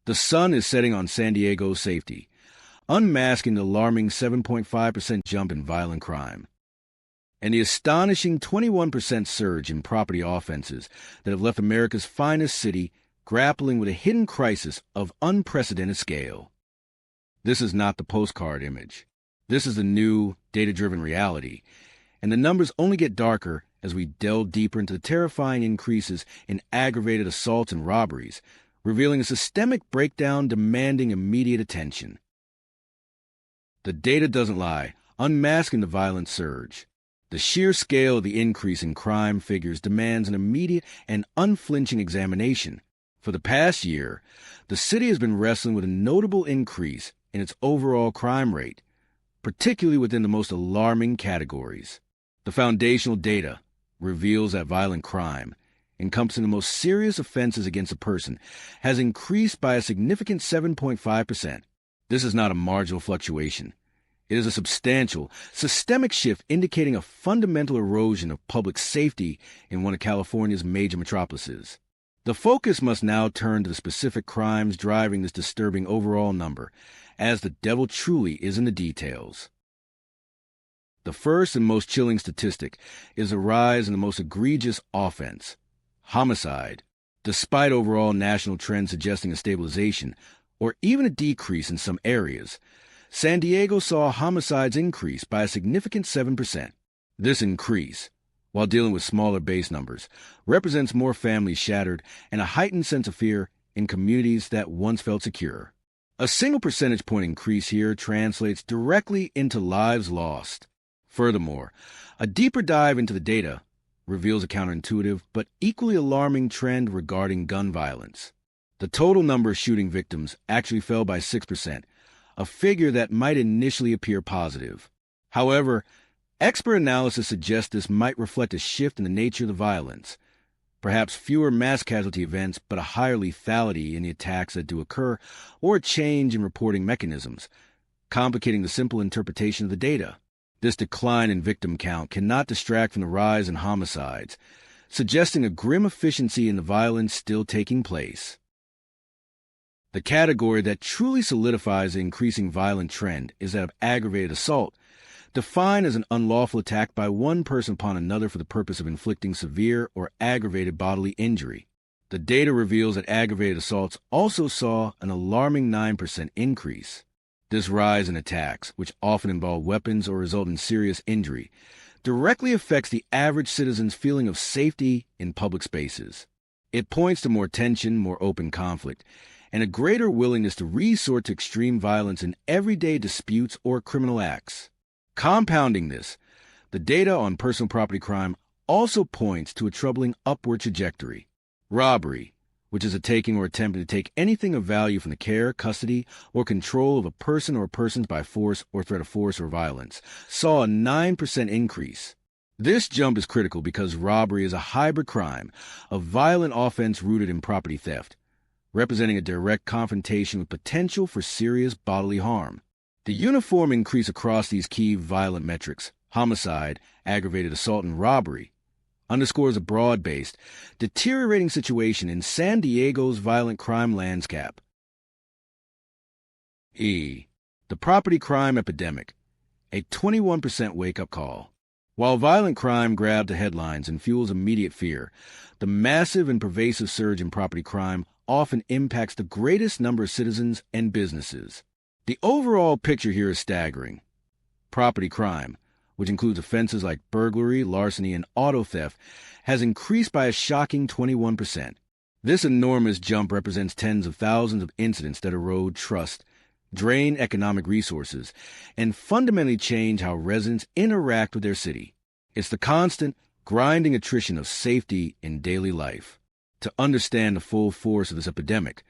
The sun is setting on San Diego's safety, unmasking the alarming 7.5% jump in violent crime, and the astonishing 21% surge in property offenses that have left America's finest city grappling with a hidden crisis of unprecedented scale. This is not the postcard image. This is the new, data-driven reality, and the numbers only get darker as we delve deeper into the terrifying increases in aggravated assaults and robberies, revealing a systemic breakdown demanding immediate attention. The data doesn't lie, unmasking the violent surge. The sheer scale of the increase in crime figures demands an immediate and unflinching examination. For the past year, the city has been wrestling with a notable increase in its overall crime rate, particularly within the most alarming categories. The foundational data reveals that violent crime, encompassing the most serious offenses against a person, has increased by a significant 7.5%. This is not a marginal fluctuation. It is a substantial, systemic shift indicating a fundamental erosion of public safety in one of California's major metropolises. The focus must now turn to the specific crimes driving this disturbing overall number, as the devil truly is in the details. The first and most chilling statistic is a rise in the most egregious offense, homicide. Despite overall national trends suggesting a stabilization or even a decrease in some areas, San Diego saw homicides increase by a significant 7%. This increase, while dealing with smaller base numbers, represents more families shattered and a heightened sense of fear in communities that once felt secure. A single percentage point increase here translates directly into lives lost. Furthermore, a deeper dive into the data reveals a counterintuitive but equally alarming trend regarding gun violence. The total number of shooting victims actually fell by 6%, a figure that might initially appear positive. However, expert analysis suggests this might reflect a shift in the nature of the violence. Perhaps fewer mass casualty events, but a higher lethality in the attacks that do occur, or a change in reporting mechanisms, complicating the simple interpretation of the data. This decline in victim count cannot distract from the rise in homicides, suggesting a grim efficiency in the violence still taking place. The category that truly solidifies the increasing violent trend is that of aggravated assault, defined as an unlawful attack by one person upon another for the purpose of inflicting severe or aggravated bodily injury. The data reveals that aggravated assaults also saw an alarming 9% increase. This rise in attacks, which often involve weapons or result in serious injury, directly affects the average citizen's feeling of safety in public spaces. It points to more tension, more open conflict, and a greater willingness to resort to extreme violence in everyday disputes or criminal acts. Compounding this, the data on personal property crime also points to a troubling upward trajectory. Robbery, which is a taking or attempting to take anything of value from the care, custody, or control of a person or persons by force or threat of force or violence, saw a 9% increase. This jump is critical because robbery is a hybrid crime, a violent offense rooted in property theft, representing a direct confrontation with potential for serious bodily harm. The uniform increase across these key violent metrics, homicide, aggravated assault, and robbery, underscores a broad-based, deteriorating situation in San Diego's violent crime landscape. The property crime epidemic, a 21% wake-up call. While violent crime grabs the headlines and fuels immediate fear, the massive and pervasive surge in property crime often impacts the greatest number of citizens and businesses. The overall picture here is staggering. Property crime, which includes offenses like burglary, larceny, and auto theft, has increased by a shocking 21%. This enormous jump represents tens of thousands of incidents that erode trust, drain economic resources, and fundamentally change how residents interact with their city. It's the constant, grinding attrition of safety in daily life. To understand the full force of this epidemic,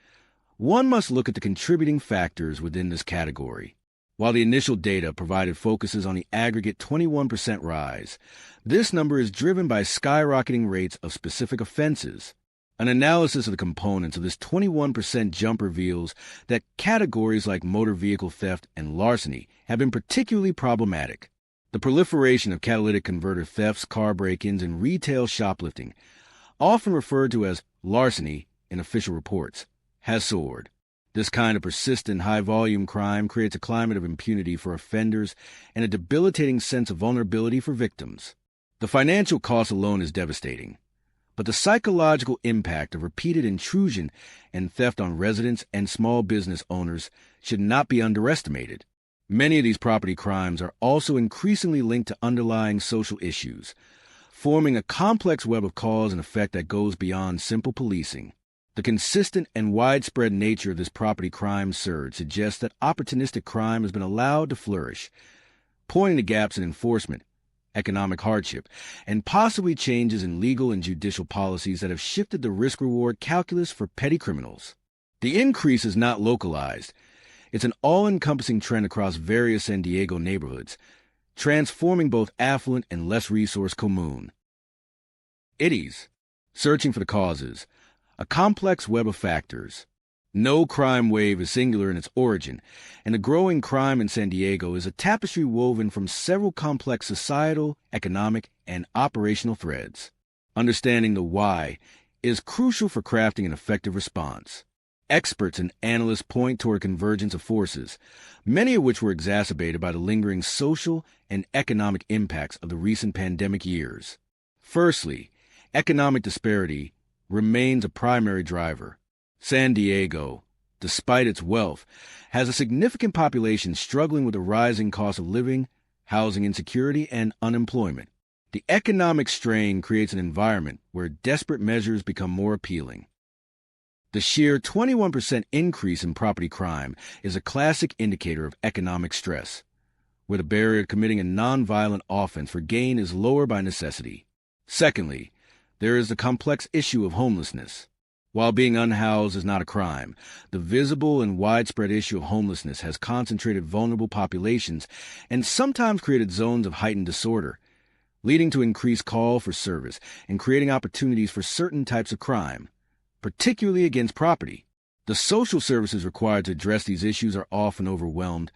one must look at the contributing factors within this category. While the initial data provided focuses on the aggregate 21% rise, this number is driven by skyrocketing rates of specific offenses. An analysis of the components of this 21% jump reveals that categories like motor vehicle theft and larceny have been particularly problematic. The proliferation of catalytic converter thefts, car break-ins, and retail shoplifting, often referred to as larceny in official reports, has soared. This kind of persistent, high-volume crime creates a climate of impunity for offenders and a debilitating sense of vulnerability for victims. The financial cost alone is devastating, but the psychological impact of repeated intrusion and theft on residents and small business owners should not be underestimated. Many of these property crimes are also increasingly linked to underlying social issues, forming a complex web of cause and effect that goes beyond simple policing. The consistent and widespread nature of this property crime surge suggests that opportunistic crime has been allowed to flourish, pointing to gaps in enforcement, economic hardship, and possibly changes in legal and judicial policies that have shifted the risk-reward calculus for petty criminals. The increase is not localized. It's an all-encompassing trend across various San Diego neighborhoods, transforming both affluent and less resourced communes. IDIs, searching for the causes, a complex web of factors. No crime wave is singular in its origin, and the growing crime in San Diego is a tapestry woven from several complex societal, economic, and operational threads. Understanding the why is crucial for crafting an effective response. Experts and analysts point toward a convergence of forces, many of which were exacerbated by the lingering social and economic impacts of the recent pandemic years. Firstly, economic disparity remains a primary driver. San Diego, despite its wealth, has a significant population struggling with the rising cost of living, housing insecurity, and unemployment. The economic strain creates an environment where desperate measures become more appealing. The sheer 21% increase in property crime is a classic indicator of economic stress, where the barrier to committing a nonviolent offense for gain is lower by necessity. Secondly, there is the complex issue of homelessness. While being unhoused is not a crime, the visible and widespread issue of homelessness has concentrated vulnerable populations and sometimes created zones of heightened disorder, leading to increased call for service and creating opportunities for certain types of crime, particularly against property. The social services required to address these issues are often overwhelmed,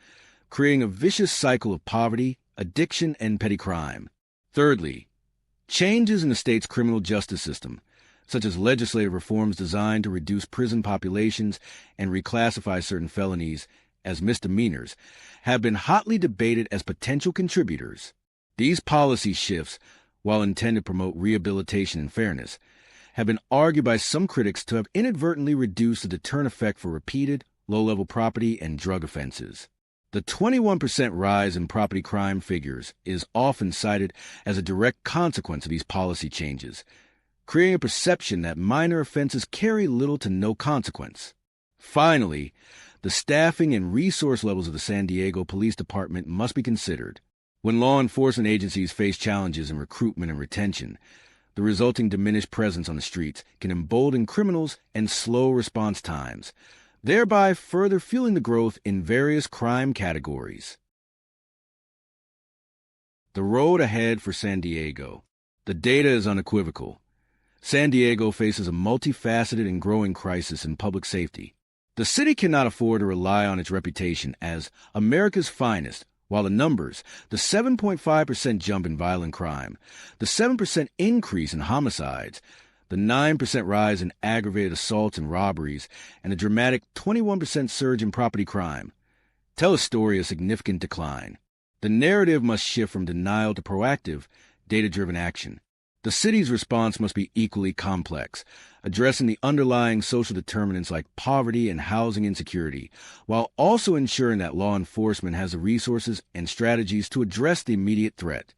creating a vicious cycle of poverty, addiction, and petty crime. Thirdly, changes in the state's criminal justice system, such as legislative reforms designed to reduce prison populations and reclassify certain felonies as misdemeanors, have been hotly debated as potential contributors. These policy shifts, while intended to promote rehabilitation and fairness, have been argued by some critics to have inadvertently reduced the deterrent effect for repeated, low-level property and drug offenses. The 21% rise in property crime figures is often cited as a direct consequence of these policy changes, creating a perception that minor offenses carry little to no consequence. Finally, the staffing and resource levels of the San Diego Police Department must be considered. When law enforcement agencies face challenges in recruitment and retention, the resulting diminished presence on the streets can embolden criminals and slow response times, thereby further fueling the growth in various crime categories. The road ahead for San Diego. The data is unequivocal. San Diego faces a multifaceted and growing crisis in public safety. The city cannot afford to rely on its reputation as America's finest, while the numbers, the 7.5% jump in violent crime, the 7% increase in homicides, the 9% rise in aggravated assaults and robberies, and the dramatic 21% surge in property crime tell a story of significant decline. The narrative must shift from denial to proactive, data-driven action. The city's response must be equally complex, addressing the underlying social determinants like poverty and housing insecurity, while also ensuring that law enforcement has the resources and strategies to address the immediate threat.